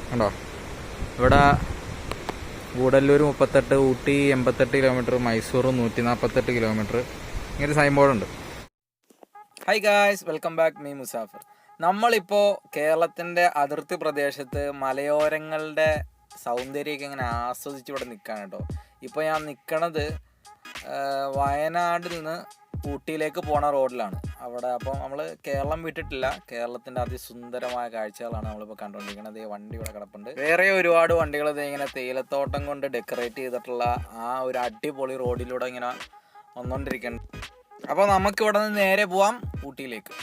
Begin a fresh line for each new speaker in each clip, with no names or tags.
കണ്ടോ, ഇവിടെ Gudalur 38, Ooty 88 kilometre, Mysore 148 kilometre, ഇങ്ങനെ സൈൻ ബോർഡുണ്ട്.
Hi guys, welcome back. Me Musafir. നമ്മളിപ്പോൾ കേരളത്തിൻ്റെ അതിർത്തി പ്രദേശത്ത് മലയോരങ്ങളുടെ സൗന്ദര്യമൊക്കെ ഇങ്ങനെ ആസ്വദിച്ച് ഇവിടെ നിൽക്കുകയാണ് കേട്ടോ. ഇപ്പോൾ ഞാൻ നിൽക്കണത് വയനാട്ടിൽ നിന്ന് ഊട്ടിയിലേക്ക് പോണ റോഡിലാണ്. അവിടെ അപ്പോൾ നമ്മൾ കേരളം വിട്ടിട്ടില്ല, കേരളത്തിൻ്റെ അതിസുന്ദരമായ കാഴ്ചകളാണ് നമ്മളിപ്പോൾ കണ്ടുകൊണ്ടിരിക്കുന്നത്. ഈ വണ്ടി ഇവിടെ കിടപ്പുണ്ട്. വേറെ ഒരുപാട് വണ്ടികൾ ഇങ്ങനെ തേയിലത്തോട്ടം കൊണ്ട് ഡെക്കറേറ്റ് ചെയ്തിട്ടുള്ള ആ ഒരു അടിപൊളി റോഡിലൂടെ ഇങ്ങനെ വന്നുകൊണ്ടിരിക്കുന്നുണ്ട്. അപ്പോൾ നമുക്ക് ഇവിടെ നിന്ന് നേരെ പോവാം ഊട്ടിയിലേക്ക്.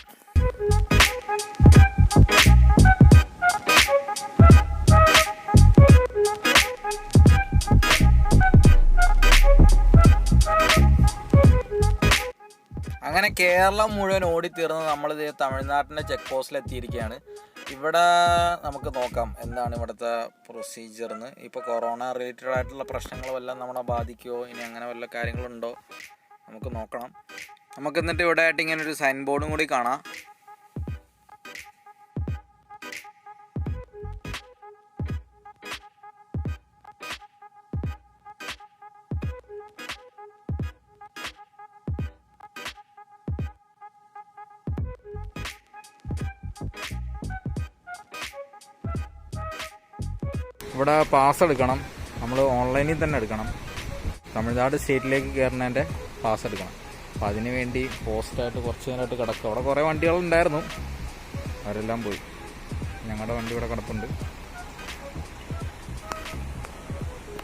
അങ്ങനെ കേരളം മുഴുവൻ ഓടിത്തീർന്ന് നമ്മളിത് തമിഴ്നാട്ടിൻ്റെ ചെക്ക് പോസ്റ്റിൽ എത്തിയിരിക്കുകയാണ്. ഇവിടെ നമുക്ക് നോക്കാം എന്താണ് ഇവിടുത്തെ പ്രൊസീജിയർന്ന്. ഇപ്പോൾ കൊറോണ റിലേറ്റഡ് ആയിട്ടുള്ള പ്രശ്നങ്ങൾ വല്ലതും നമ്മളെ ബാധിക്കുമോ, ഇനി അങ്ങനെ വല്ല കാര്യങ്ങളുണ്ടോ നമുക്ക് നോക്കണം. നമുക്ക് എന്നിട്ട് ഇവിടെ ആയിട്ട് ഇങ്ങനെ ഒരു സൈൻ ബോർഡും കൂടി കാണാം.
ഇവിടെ പാസ് എടുക്കണം, നമ്മൾ ഓൺലൈനിൽ തന്നെ എടുക്കണം. തമിഴ്നാട് സ്റ്റേറ്റിലേക്ക് കയറുന്നതിൻ്റെ പാസ് എടുക്കണം. അപ്പോൾ അതിന് വേണ്ടി പോസ്റ്റായിട്ട് കുറച്ച് നേരമായിട്ട് കിടക്കും. അവിടെ കുറേ വണ്ടികളുണ്ടായിരുന്നു, അവരെല്ലാം പോയി. ഞങ്ങളുടെ വണ്ടി ഇവിടെ കിടപ്പുണ്ട്.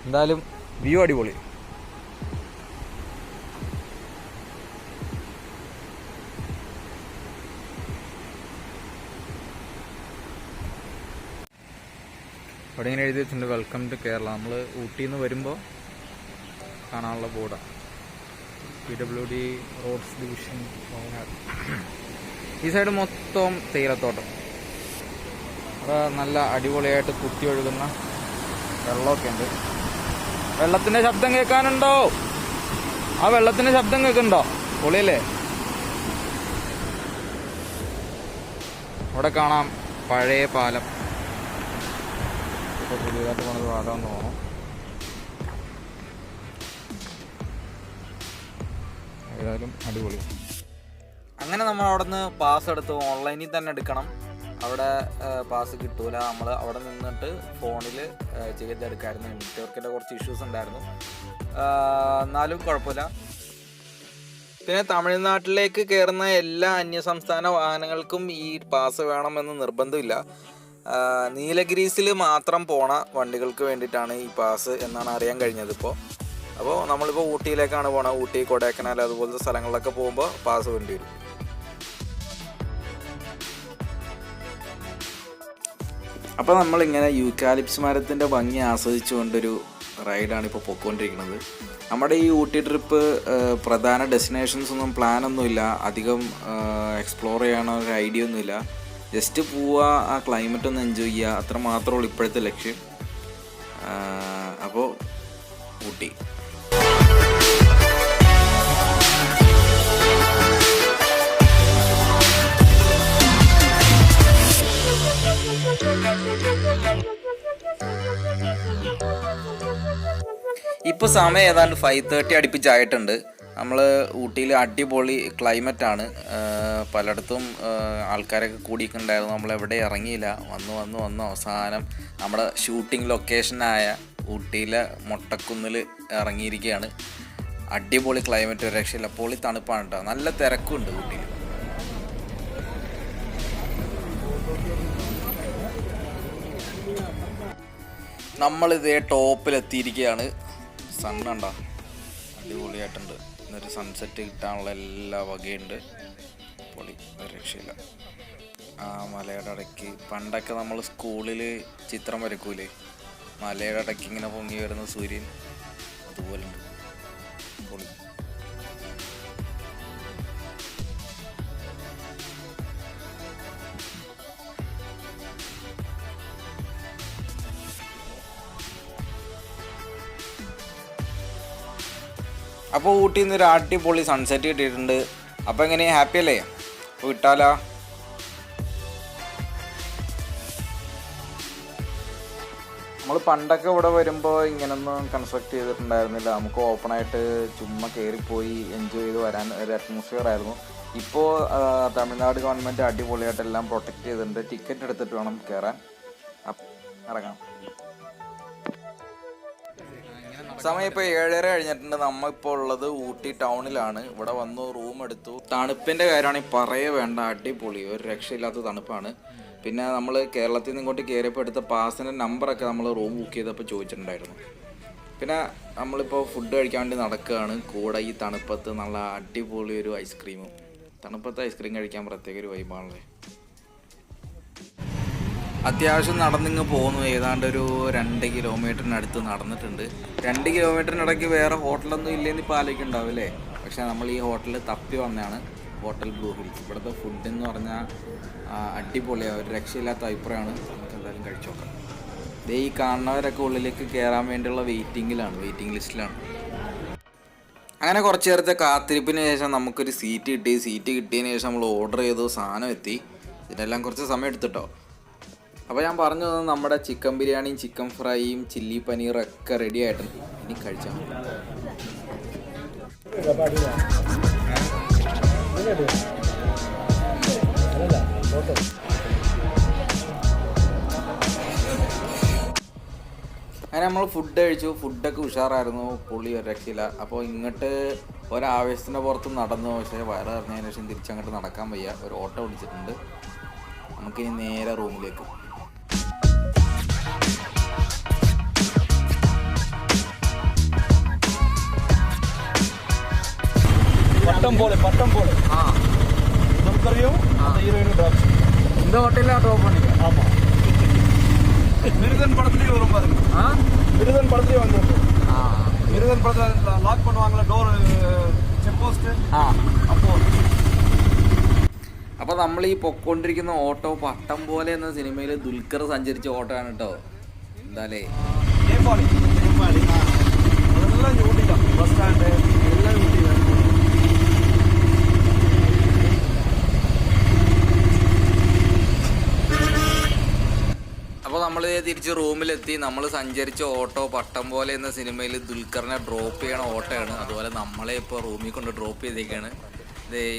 എന്തായാലും വ്യൂ അടിപൊളി. ഇവിടെ ഇങ്ങനെ എഴുതി വെച്ചിട്ടുണ്ട് വെൽക്കം ടു കേരള. നമ്മൾ ഊട്ടിയിൽ നിന്ന് വരുമ്പോൾ കാണാനുള്ള ബോർഡാണ്. PWD roads division Wayanad. ഈ സൈഡ് മൊത്തം തേയിലത്തോട്ടം. അവിടെ നല്ല അടിപൊളിയായിട്ട് കുത്തി ഒഴുകുന്ന വെള്ളമൊക്കെ ഉണ്ട്. വെള്ളത്തിൻ്റെ ശബ്ദം കേൾക്കാനുണ്ടോ? ആ വെള്ളത്തിൻ്റെ ശബ്ദം കേൾക്കുന്നുണ്ടോ? പൊളിയല്ലേ. അവിടെ കാണാം പഴയ പാലം. ഇപ്പോൾ പുതിയതായിട്ട് പോണത് പാലമെന്ന് തോന്നുന്നു. ഏതായാലും അടിപൊളി.
അങ്ങനെ നമ്മൾ അവിടെ നിന്ന് പാസ് എടുത്ത് ഓൺലൈനിൽ തന്നെ എടുക്കണം. അവിടെ പാസ് കിട്ടൂല. നമ്മൾ അവിടെ നിന്നിട്ട് ഫോണിൽ ചെയ്തെടുക്കാമായിരുന്നു. നെറ്റ്വർക്കിൻ്റെ കുറച്ച് ഇഷ്യൂസ് ഉണ്ടായിരുന്നു, എന്നാലും കുഴപ്പമില്ല. പിന്നെ തമിഴ്നാട്ടിലേക്ക് കയറുന്ന എല്ലാ അന്യസംസ്ഥാന വാഹനങ്ങൾക്കും ഈ പാസ് വേണമെന്ന് നിർബന്ധമില്ല. നീലഗിരീസിൽ മാത്രം പോണ വണ്ടികൾക്ക് വേണ്ടിയിട്ടാണ് ഈ പാസ് എന്നാണ് അറിയാൻ കഴിഞ്ഞത് ഇപ്പോൾ. അപ്പോൾ നമ്മളിപ്പോൾ ഊട്ടിയിലേക്കാണ് പോണത്. ഊട്ടി, കൊടൈക്കനാൽ അതുപോലത്തെ സ്ഥലങ്ങളിലൊക്കെ പോകുമ്പോൾ പാസ് വേണ്ടി വരും. അപ്പോൾ നമ്മളിങ്ങനെ യൂക്കാലിപ്സ് മരത്തിൻ്റെ ഭംഗി ആസ്വദിച്ചുകൊണ്ടൊരു റൈഡാണ് ഇപ്പോൾ പൊയ്ക്കൊണ്ടിരിക്കുന്നത്. നമ്മുടെ ഈ ഊട്ടി ട്രിപ്പ് പ്രധാന ഡെസ്റ്റിനേഷൻസ് ഒന്നും പ്ലാനൊന്നുമില്ല, അധികം എക്സ്പ്ലോർ ചെയ്യാനോ ഒരു ഐഡിയ ഒന്നുമില്ല. ജസ്റ്റ് പോവുക, ആ ക്ലൈമറ്റ് ഒന്ന് എൻജോയ് ചെയ്യുക, അത്ര മാത്രമേ ഉള്ളൂ ഇപ്പോഴത്തെ ലക്ഷ്യം. അപ്പോൾ ഊട്ടി. ഇപ്പോൾ സമയം ഏതാണ്ട് 5:30 അടുപ്പിച്ചായിട്ടുണ്ട്. നമ്മൾ ഊട്ടിയിൽ അടിപൊളി ക്ലൈമറ്റാണ്. പലയിടത്തും ആൾക്കാരൊക്കെ കൂടിയിട്ടുണ്ടായിരുന്നു. നമ്മളെവിടെ ഇറങ്ങിയില്ല, വന്ന് അവസാനം നമ്മുടെ ഷൂട്ടിംഗ് ലൊക്കേഷനായ ഊട്ടിയിലെ മൊട്ടക്കുന്നിൽ ഇറങ്ങിയിരിക്കുകയാണ്. അടിപൊളി ക്ലൈമറ്റ്, രക്ഷയില്ല, പൊളി തണുപ്പാണ് കേട്ടോ. നല്ല തിരക്കുണ്ട് ഊട്ടിയിൽ. നമ്മളിതേ ടോപ്പിലെത്തിയിരിക്കുകയാണ്. സണ്ണുണ്ടോ, അടിപൊളിയായിട്ടുണ്ട്. ഇന്നൊരു സൺസെറ്റ് കിട്ടാനുള്ള എല്ലാ വകയുണ്ട്. പൊളി, രക്ഷയില്ല. ആ മലയുടെ ഇടയ്ക്ക് പണ്ടൊക്കെ നമ്മൾ സ്കൂളിൽ ചിത്രം വരക്കൂലേ, മലയുടെ ഇടയ്ക്ക് ഇങ്ങനെ പൊങ്ങി വരുന്ന സൂര്യൻ, അതുപോലെ ഉണ്ട്. പൊളി. അപ്പോൾ ഊട്ടിയിൽ നിന്ന് ഒരു അടിപൊളി സൺസെറ്റ് കിട്ടിയിട്ടുണ്ട്. അപ്പോൾ എങ്ങനെ, ഹാപ്പി അല്ലേ? അപ്പോൾ വിട്ടാലോ? നമ്മൾ പണ്ടൊക്കെ ഇവിടെ വരുമ്പോൾ ഇങ്ങനൊന്നും കൺസ്ട്രക്ട് ചെയ്തിട്ടുണ്ടായിരുന്നില്ല. നമുക്ക് ഓപ്പണായിട്ട് ചുമ്മാ കയറിപ്പോയി എൻജോയ് ചെയ്ത് വരാൻ ഒരു അറ്റ്മോസ്ഫിയർ ആയിരുന്നു. ഇപ്പോൾ തമിഴ്നാട് ഗവൺമെൻറ് അടിപൊളിയായിട്ട് എല്ലാം പ്രൊട്ടക്റ്റ് ചെയ്തിട്ടുണ്ട്. ടിക്കറ്റ് എടുത്തിട്ട് വേണം കയറാൻ. ഇറങ്ങാം. സമയം ഇപ്പോൾ 7:30 കഴിഞ്ഞിട്ടുണ്ട്. നമ്മളിപ്പോൾ ഉള്ളത് ഊട്ടി ടൗണിലാണ്. ഇവിടെ വന്നു റൂം എടുത്തു. തണുപ്പിൻ്റെ കാര്യമാണെങ്കിൽ പറയേ വേണ്ട, അടിപൊളി, ഒരു രക്ഷയില്ലാത്ത തണുപ്പാണ്. പിന്നെ നമ്മൾ കേരളത്തിൽ നിന്ന് ഇങ്ങോട്ട് കയറിയപ്പോൾ എടുത്ത പാസിൻ്റെ നമ്പറൊക്കെ നമ്മൾ റൂം ബുക്ക് ചെയ്തപ്പോൾ ചോദിച്ചിട്ടുണ്ടായിരുന്നു. പിന്നെ നമ്മളിപ്പോൾ ഫുഡ് കഴിക്കാൻ വേണ്ടി നടക്കുകയാണ്. കൂടെ ഈ തണുപ്പത്ത് നല്ല അടിപൊളി ഒരു ഐസ്ക്രീമും. തണുപ്പത്ത് ഐസ്ക്രീം കഴിക്കാൻ പ്രത്യേക ഒരു വൈബാണല്ലേ. അത്യാവശ്യം നടന്നിങ്ങ് പോകുന്നു. ഏതാണ്ട് ഒരു 2 കിലോമീറ്ററിനടുത്ത് നടന്നിട്ടുണ്ട്. 2 കിലോമീറ്ററിനിടയ്ക്ക് വേറെ ഹോട്ടലൊന്നും ഇല്ലെന്ന് ഇപ്പോൾ ആലോചിക്കുന്നുണ്ടാവും അല്ലേ. പക്ഷേ നമ്മൾ ഈ ഹോട്ടലിൽ തപ്പി വന്നതാണ്, ഹോട്ടൽ ബ്ലൂ ഹിൽസ്. ഇവിടുത്തെ ഫുഡ് എന്ന് പറഞ്ഞാൽ അടിപൊളിയാണ്, ഒരു രക്ഷയില്ലാത്ത അഭിപ്രായമാണ്. നമുക്ക് എന്തായാലും കഴിച്ചു നോക്കാം. ഈ കാണുന്നവരൊക്കെ ഉള്ളിലേക്ക് കയറാൻ വേണ്ടിയുള്ള വെയിറ്റിംഗ് ലിസ്റ്റിലാണ്. അങ്ങനെ കുറച്ച് നേരത്തെ കാത്തിരിപ്പിന് ശേഷം നമുക്കൊരു സീറ്റ് കിട്ടി. സീറ്റ് കിട്ടിയതിന് ശേഷം നമ്മൾ ഓർഡർ ചെയ്തു, സാധനം എത്തി. ഇതിനെല്ലാം കുറച്ച് സമയം എടുത്തിട്ടോ. അപ്പോൾ ഞാൻ പറഞ്ഞു തന്നത് നമ്മുടെ ചിക്കൻ ബിരിയാണിയും ചിക്കൻ ഫ്രൈയും ചില്ലി പനീറും ഒക്കെ റെഡി ആയിട്ടുണ്ട്. ഇനി കഴിച്ചാൽ അങ്ങനെ നമ്മൾ ഫുഡ് കഴിച്ചു. ഫുഡൊക്കെ ഉഷാറായിരുന്നു, പൊളി, ഒരു രക്ഷയില്ല. അപ്പോൾ ഇങ്ങോട്ട് ഒരാവേശത്തിൻ്റെ പുറത്ത് നടന്നു. പക്ഷേ വയറ് അറിഞ്ഞതിന് ശേഷം തിരിച്ചങ്ങോട്ട് നടക്കാൻ വയ്യ. ഒരു ഓട്ടോ വിളിച്ചിട്ടുണ്ട്. നമുക്കിനി നേരെ റൂമിലേക്ക്.
பட்டம் போல നമുക്കറിയോ ഹീറോയിന് ഡ്രോപ്പ്
இந்த ஹோட்டலில் ட்ராப் பண்ணிக்க.
ஆமாம், மிருதன் படத்துலேயே வரும் பாருங்க. மிருதன் படத்துலேயே வந்துருக்கு. மிருதன் படத்தில் லாக் பண்ணுவாங்களே ഡോർ ചെക്ക് പോസ്റ്റ്.
അപ്പോൾ നമ്മൾ ഈ പൊക്കോണ്ടിരിക്കുന്ന ഓട്ടോ പട്ടം പോലെ എന്ന സിനിമയിൽ ദുൽഖർ സഞ്ചരിച്ച ഓട്ടോ ആണ് കേട്ടോ. എന്തായാലേ
നേപ്പാളി അതെല്ലാം ഊട്ടിക്കാം. ബസ് സ്റ്റാൻഡ് എല്ലാം ഊട്ടിക്കാം.
അപ്പോൾ നമ്മൾ തിരിച്ച് റൂമിലെത്തി. നമ്മൾ സഞ്ചരിച്ച ഓട്ടോ പട്ടം പോലെ എന്ന സിനിമയിൽ ദുൽഖറിനെ ഡ്രോപ്പ് ചെയ്യണ ഓട്ടോയാണ്. അതുപോലെ നമ്മളെ ഇപ്പോൾ റൂമിൽ കൊണ്ട് ഡ്രോപ്പ് ചെയ്തേക്കാണ്.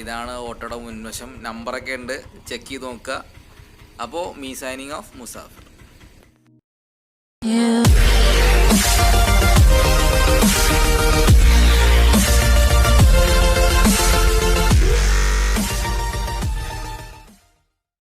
ഇതാണ് ഓട്ടോയുടെ മുൻവശം. നമ്പറൊക്കെ ഉണ്ട്, ചെക്ക് ചെയ്ത് നോക്കുക. അപ്പോൾ മീ സൈനിങ് ഓഫ് മുസാഫിർ.